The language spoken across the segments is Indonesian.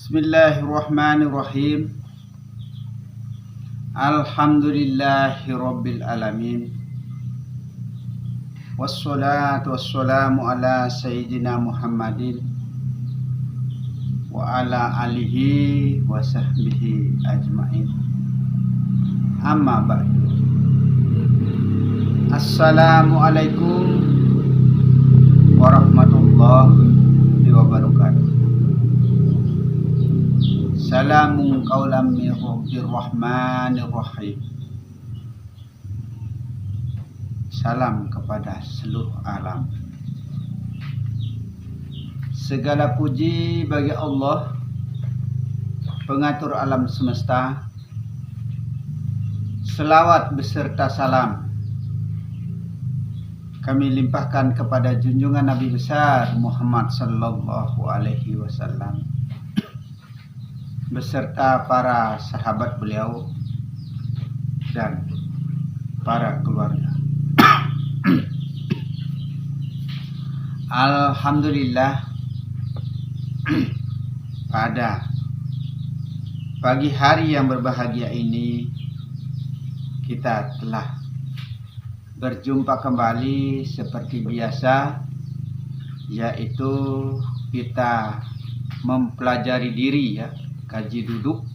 Bismillahirrahmanirrahim. Alhamdulillahirabbil alamin. Wassalatu wassalamu ala sayyidina Muhammadin wa ala alihi wa sahbihi ajmain. Amma ba'du. Assalamualaikum warahmatullahi wabarakatuh. Salamun qaulam min rabbir rahmanir rahim. Salam kepada seluruh alam. Segala puji bagi Allah, pengatur alam semesta. Selawat beserta salam kami limpahkan kepada junjungan Nabi besar Muhammad sallallahu alaihi wasallam beserta para sahabat beliau dan para keluarga. Alhamdulillah, pada pagi hari yang berbahagia ini kita telah berjumpa kembali seperti biasa, yaitu kita mempelajari diri, ya, kaji duduk.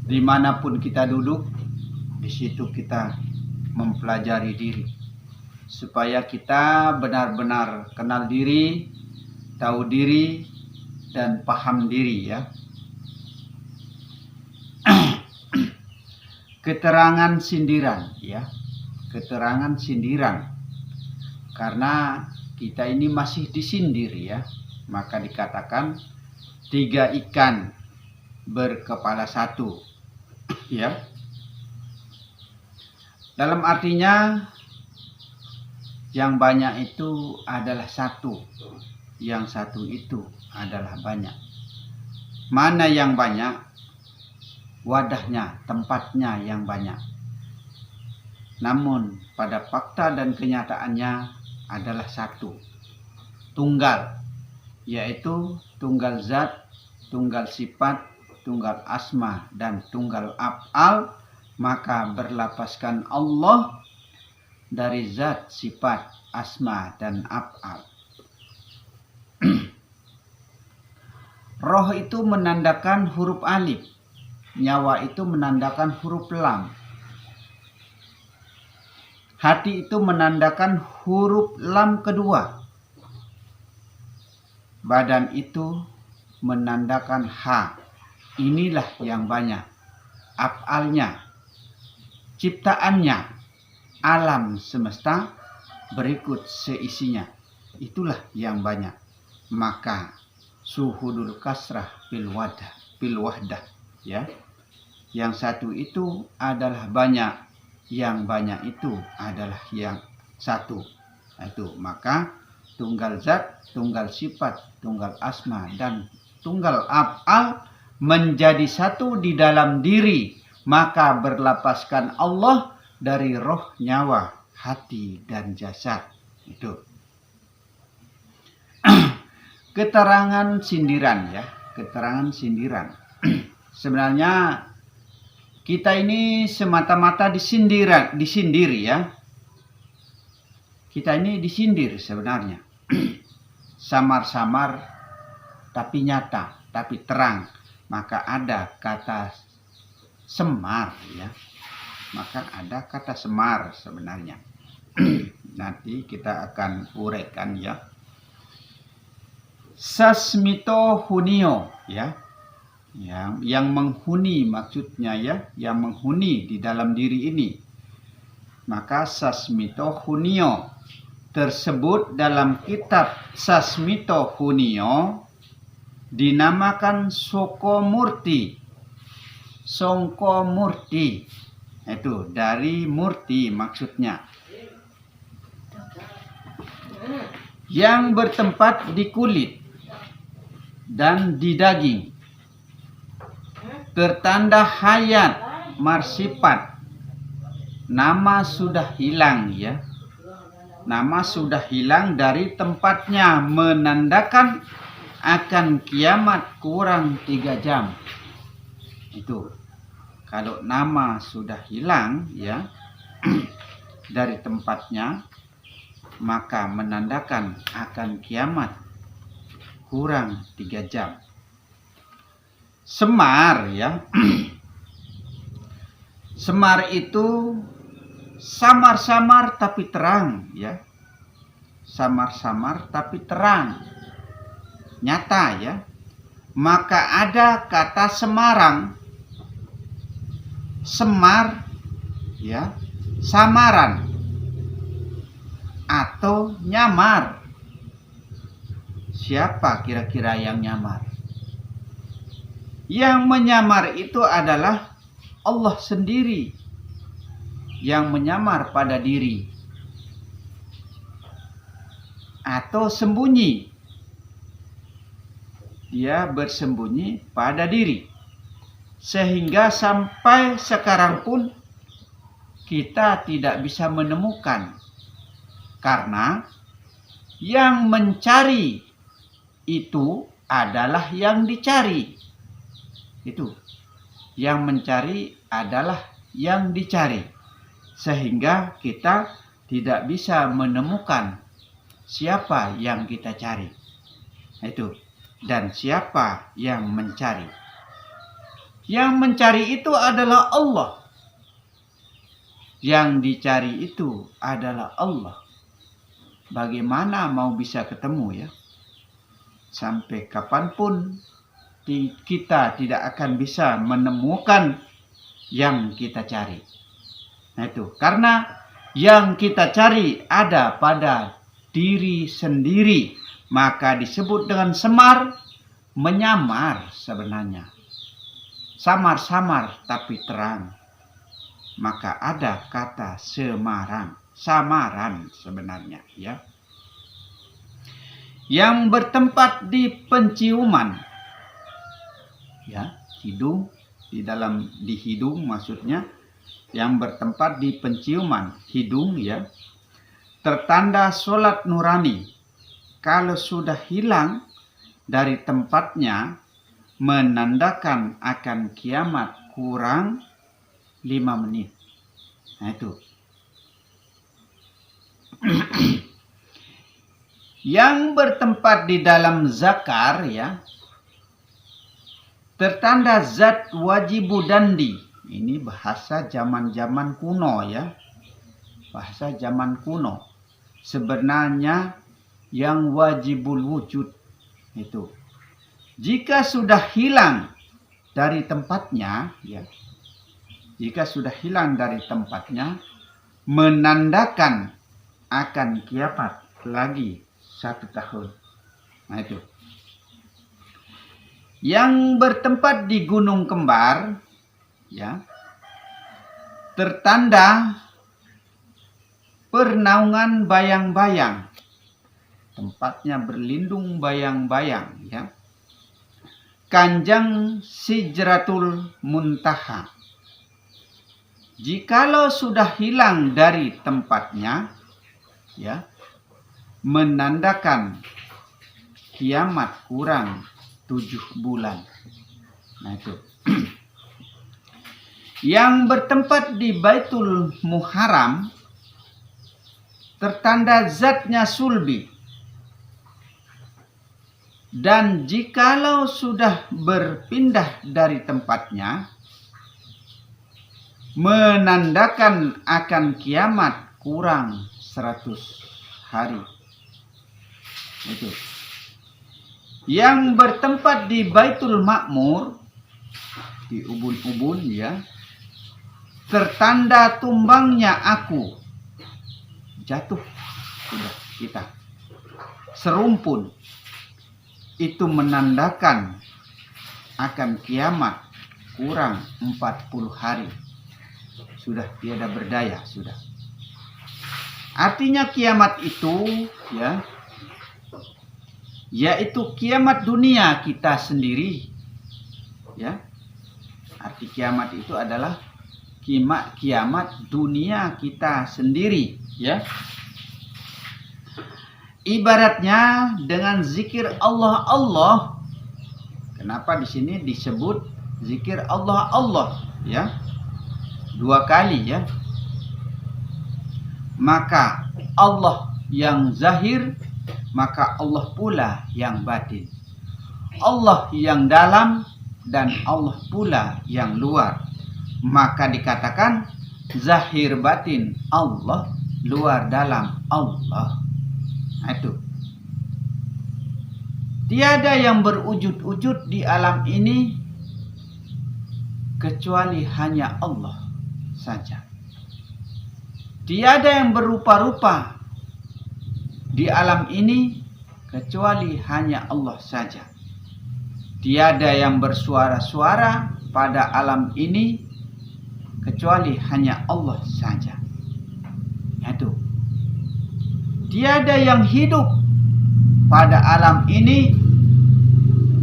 Dimanapun kita duduk, di situ kita mempelajari diri, supaya kita benar-benar kenal diri, tahu diri, dan paham diri, ya. Keterangan sindiran, ya, keterangan sindiran, karena kita ini masih disindir, ya, maka dikatakan 3 ikan berkepala 1, ya. Dalam artinya yang banyak itu adalah 1, yang 1 itu adalah banyak. Mana yang banyak? Wadahnya, tempatnya yang banyak. Namun pada fakta dan kenyataannya adalah 1, tunggal, yaitu tunggal zat, tunggal sifat, tunggal asma, dan tunggal af'al. Maka berlapaskan Allah dari zat, sifat, asma, dan af'al. Roh itu menandakan huruf alif, nyawa itu menandakan huruf lam, hati itu menandakan huruf lam kedua, badan itu menandakan ha. Inilah yang banyak. Af'alnya, ciptaannya, alam semesta berikut seisinya, itulah yang banyak. Maka suhudul kasrah bil wahdah, ya. Yang 1 itu adalah banyak, yang banyak itu adalah yang 1. Itu maka tunggal zat, tunggal sifat, tunggal asma, dan tunggal af'al menjadi 1 di dalam diri. Maka berlapaskan Allah dari roh, nyawa, hati, dan jasad. Itu keterangan sindiran, ya, keterangan sindiran. Sebenarnya kita ini semata-mata disindir, ya. Kita ini disindir sebenarnya. Samar-samar tapi nyata, tapi terang. Maka ada kata semar, ya. Maka ada kata semar sebenarnya. Nanti kita akan uraikan, ya. Sasmito hunio, ya. Yang menghuni maksudnya, ya, yang menghuni di dalam diri ini. Maka sasmito hunio tersebut dalam kitab Sasmito Hunio dinamakan Sokomurti. Songkomurti itu dari murti maksudnya, yang bertempat di kulit dan di daging, tertanda hayat, marsifat. Nama sudah hilang, ya. Nama sudah hilang dari tempatnya, menandakan akan kiamat kurang 3 jam. Itu kalau nama sudah hilang ya dari tempatnya, maka menandakan akan kiamat kurang 3 jam. Semar ya. Semar itu samar-samar tapi terang ya. Samar-samar tapi terang. Nyata ya. Maka ada kata Semarang. Semar ya, samaran atau nyamar. Siapa kira-kira yang nyamar? Yang menyamar itu adalah Allah sendiri yang menyamar pada diri atau sembunyi. Dia bersembunyi pada diri. Sehingga sampai sekarang pun kita tidak bisa menemukan. Karena yang mencari itu adalah yang dicari. Itu. Yang mencari adalah yang dicari. Sehingga kita tidak bisa menemukan siapa yang kita cari. Itu. Dan siapa yang mencari. Yang mencari itu adalah Allah. Yang dicari itu adalah Allah. Bagaimana mau bisa ketemu ya? Sampai kapanpun kita tidak akan bisa menemukan yang kita cari. Nah itu. Karena yang kita cari ada pada diri sendiri. Maka disebut dengan semar, menyamar sebenarnya. Samar-samar tapi terang. Maka ada kata semarang, samaran sebenarnya ya. Yang bertempat di penciuman. Ya, hidung di hidung maksudnya, yang bertempat di penciuman hidung ya. Tertanda solat nurani. Kalau sudah hilang dari tempatnya, menandakan akan kiamat kurang 5 menit. Nah itu. Yang bertempat di dalam zakar ya, tertanda zat wajibu dandi. Ini bahasa zaman-zaman kuno ya. Bahasa zaman kuno. Sebenarnya yang wajibul wujud itu. Jika sudah hilang dari tempatnya, ya, jika sudah hilang dari tempatnya, menandakan akan kiamat lagi 1 tahun. Nah itu. Yang bertempat di gunung kembar, ya, tertanda pernaungan bayang-bayang. Tempatnya berlindung bayang-bayang, ya. Kanjang Sidratul Muntaha. Jikalau sudah hilang dari tempatnya, ya, menandakan kiamat kurang 7 bulan. Nah itu. Yang bertempat di Baitul Muharram, tertanda zatnya sulbi. Dan jikalau sudah berpindah dari tempatnya, menandakan akan kiamat kurang 100 hari. Itu. Yang bertempat di Baitul Ma'mur, di ubun-ubun ya, tertanda tumbangnya aku. Jatuh sudah kita. Serumpun. Itu menandakan akan kiamat kurang 40 hari. Sudah tiada berdaya, sudah. Artinya kiamat itu, ya, yaitu kiamat dunia kita sendiri. Ya. Arti kiamat itu adalah kiamat dunia kita sendiri, ya. Ibaratnya dengan zikir Allah Allah. Kenapa di sini disebut zikir Allah Allah ya? 2 kali ya. Maka Allah yang zahir, maka Allah pula yang batin. Allah yang dalam dan Allah pula yang luar. Maka dikatakan zahir batin Allah, luar dalam Allah. Itu. Tiada yang berwujud-wujud di alam ini kecuali hanya Allah saja. Tiada yang berupa-rupa di alam ini kecuali hanya Allah saja. Tiada yang bersuara-suara pada alam ini kecuali hanya Allah saja. Itu. Tiada yang hidup pada alam ini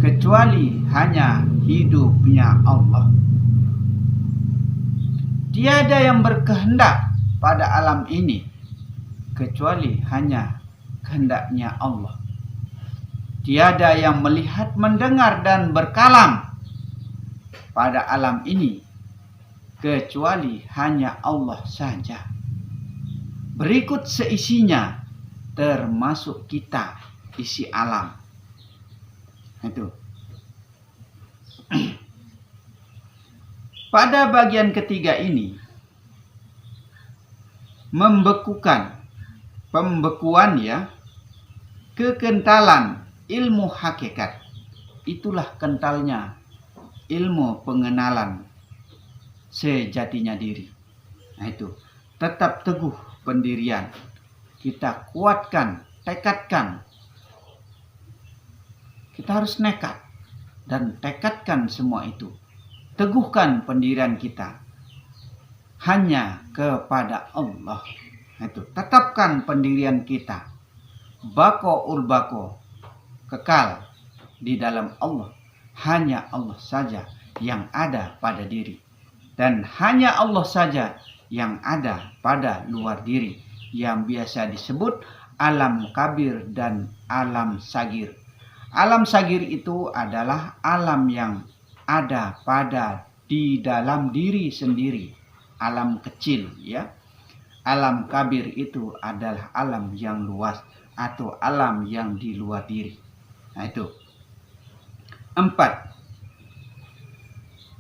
kecuali hanya hidupnya Allah. Tiada yang berkehendak pada alam ini kecuali hanya kehendaknya Allah. Tiada yang melihat, mendengar dan berkalam pada alam ini kecuali hanya Allah saja. Berikut seisinya termasuk kita, isi alam. Itu. Pada bagian ketiga ini pembekuan ya, kekentalan ilmu hakikat. Itulah kentalnya ilmu pengenalan sejatinya diri. Nah itu, tetap teguh pendirian. Kita kuatkan, tekadkan. Kita harus nekat dan tekadkan semua itu. Teguhkan pendirian kita hanya kepada Allah. Itu, tetapkan pendirian kita. Bako ul bako, kekal di dalam Allah. Hanya Allah saja yang ada pada diri. Dan hanya Allah saja yang ada pada luar diri, yang biasa disebut alam kabir dan alam sagir. Alam sagir itu adalah alam yang ada pada di dalam diri sendiri, alam kecil ya. Alam kabir itu adalah alam yang luas atau alam yang di luar diri. Nah itu. 4.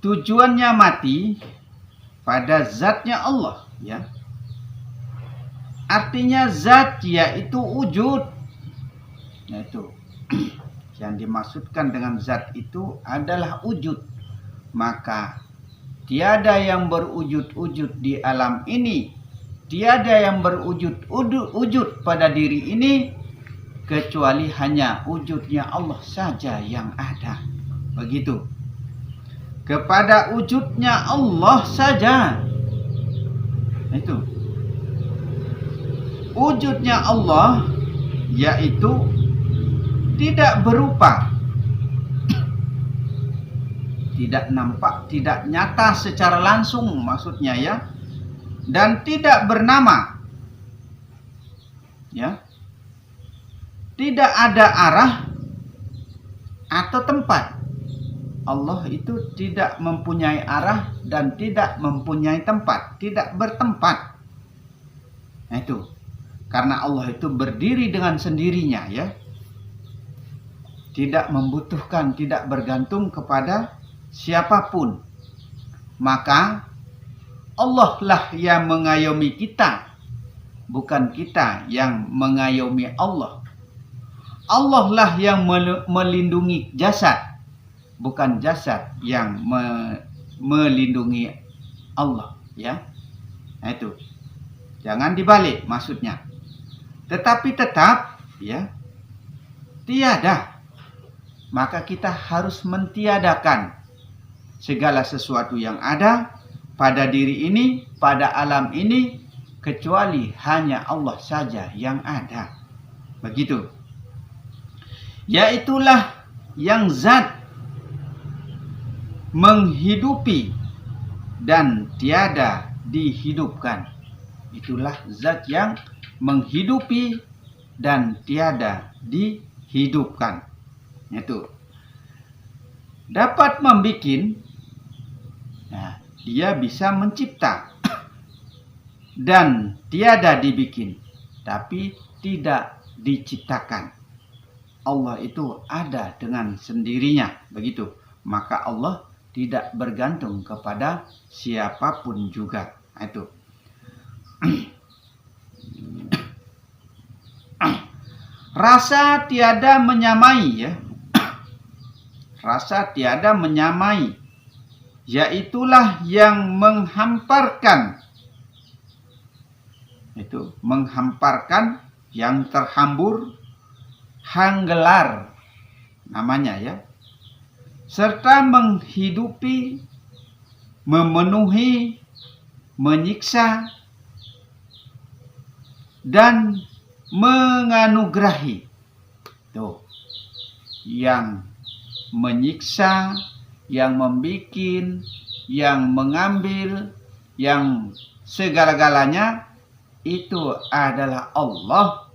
Tujuannya mati pada zatnya Allah ya. Artinya zat yaitu wujud. Yaitu yang dimaksudkan dengan zat itu adalah wujud. Maka tiada yang berwujud-wujud di alam ini, tiada yang berwujud pada diri ini kecuali hanya wujudnya Allah saja yang ada. Begitu. Kepada wujudnya Allah saja. Itu. Wujudnya Allah yaitu tidak berupa, tidak nampak, tidak nyata secara langsung maksudnya ya, dan tidak bernama ya, tidak ada arah atau tempat. Allah itu tidak mempunyai arah dan tidak mempunyai tempat, tidak bertempat. Nah itu, karena Allah itu berdiri dengan sendirinya ya, tidak membutuhkan, tidak bergantung kepada siapapun. Maka Allah lah yang mengayomi kita, bukan kita yang mengayomi Allah. Allah lah yang melindungi jasad, bukan jasad yang melindungi Allah ya. Nah itu, jangan dibalik maksudnya. Tetapi tetap ya, tiada. Maka kita harus mentiadakan segala sesuatu yang ada pada diri ini, pada alam ini, kecuali hanya Allah saja yang ada. Begitu. Yaitulah yang zat menghidupi dan tiada dihidupkan. Itulah zat yang menghidupi dan tiada dihidupkan. Itu dapat membikin, nah, dia bisa mencipta dan tiada dibikin, tapi tidak diciptakan. Allah itu ada dengan sendirinya, begitu. Maka Allah tidak bergantung kepada siapapun juga. Itu. Rasa tiada menyamai, ya. Rasa tiada menyamai, yaitulah yang menghamparkan. Itu menghamparkan, yang terhambur, hanggelar namanya, ya. Serta menghidupi, memenuhi, menyiksa, dan menganugerahi. Tuh, yang menyiksa, yang membikin, yang mengambil, yang segala-galanya itu adalah Allah.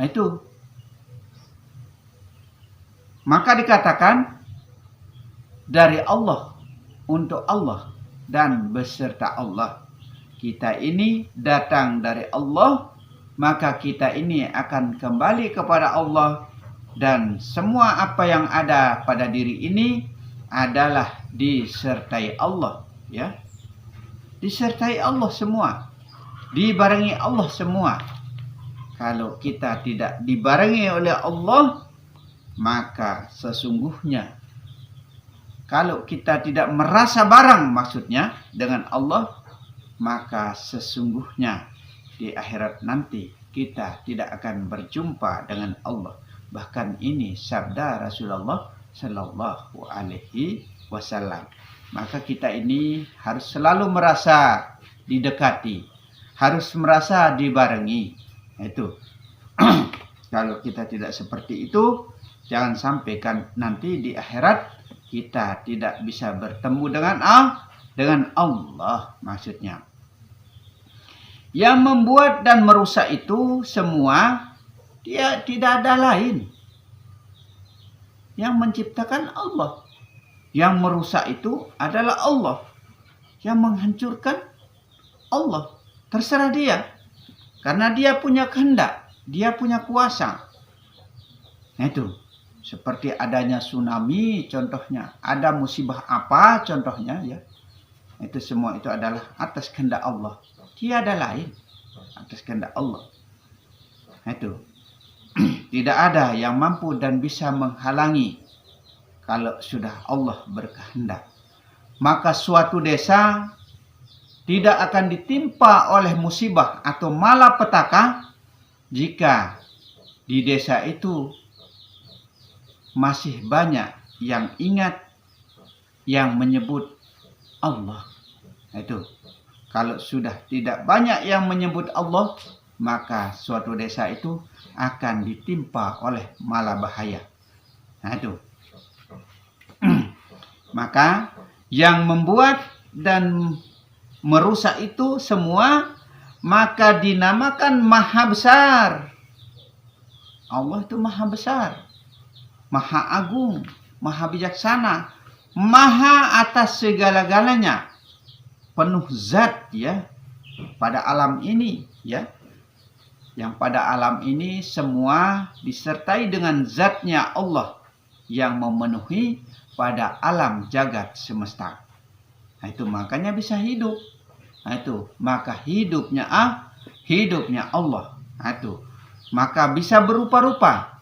Nah, itu. Maka dikatakan dari Allah, untuk Allah, dan beserta Allah. Kita ini datang dari Allah, maka kita ini akan kembali kepada Allah. Dan semua apa yang ada pada diri ini adalah disertai Allah, ya. Disertai Allah semua, dibarengi Allah semua. Kalau kita tidak dibarengi oleh Allah, maka sesungguhnya, kalau kita tidak merasa bareng maksudnya dengan Allah, maka sesungguhnya di akhirat nanti kita tidak akan berjumpa dengan Allah. Bahkan ini sabda Rasulullah Sallallahu Alaihi Wasallam. Maka kita ini harus selalu merasa didekati, harus merasa dibarengi. Itu. Kalau kita tidak seperti itu, jangan sampai kan nanti di akhirat kita tidak bisa bertemu dengan Allah maksudnya. Yang membuat dan merusak itu semua, dia tidak ada lain. Yang menciptakan Allah. Yang merusak itu adalah Allah. Yang menghancurkan Allah. Terserah dia. Karena dia punya kehendak. Dia punya kuasa. Nah itu. Seperti adanya tsunami contohnya. Ada musibah apa contohnya, ya. Itu semua itu adalah atas kehendak Allah. Tiada lain. Atas kehendak Allah. Nah itu. Tidak ada yang mampu dan bisa menghalangi kalau sudah Allah berkehendak. Maka suatu desa tidak akan ditimpa oleh musibah atau malapetaka jika di desa itu masih banyak yang ingat, yang menyebut Allah. Itu. Kalau sudah tidak banyak yang menyebut Allah, maka suatu desa itu akan ditimpa oleh malabahaya. Nah itu. Maka yang membuat dan merusak itu semua, maka dinamakan maha besar. Allah itu maha besar, maha agung, maha bijaksana, maha atas segala-galanya, penuh zat, ya, pada alam ini, ya. Yang pada alam ini semua disertai dengan zatnya Allah yang memenuhi pada alam jagat semesta. Nah itu makanya bisa hidup. Nah itu maka hidupnya Allah. Nah itu maka bisa berupa-rupa.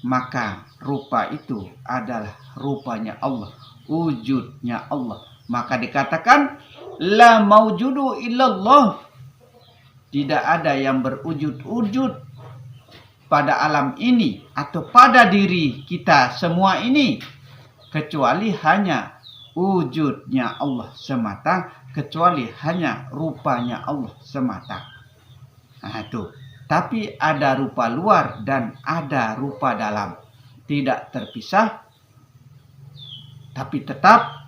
Maka rupa itu adalah rupanya Allah, wujudnya Allah. Maka dikatakan la maujudu illallah. Tidak ada yang berwujud-wujud pada alam ini atau pada diri kita semua ini kecuali hanya wujudnya Allah semata, kecuali hanya rupanya Allah semata. Nah itu. Tapi ada rupa luar dan ada rupa dalam. Tidak terpisah, tapi tetap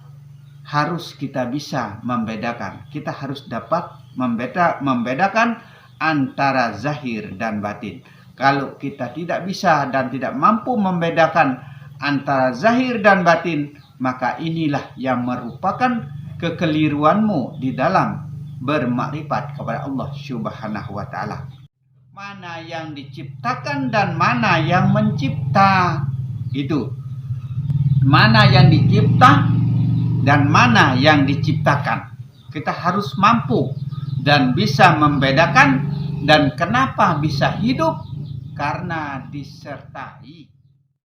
harus kita bisa membedakan. Kita harus dapat membedakan antara zahir dan batin. Kalau kita tidak bisa dan tidak mampu membedakan antara zahir dan batin, maka inilah yang merupakan kekeliruanmu di dalam bermakrifat kepada Allah Subhanahu wa taala. Mana yang diciptakan dan mana yang mencipta. Itu. Mana yang dicipta dan mana yang diciptakan. Kita harus mampu dan bisa membedakan. Dan kenapa bisa hidup? Karena disertai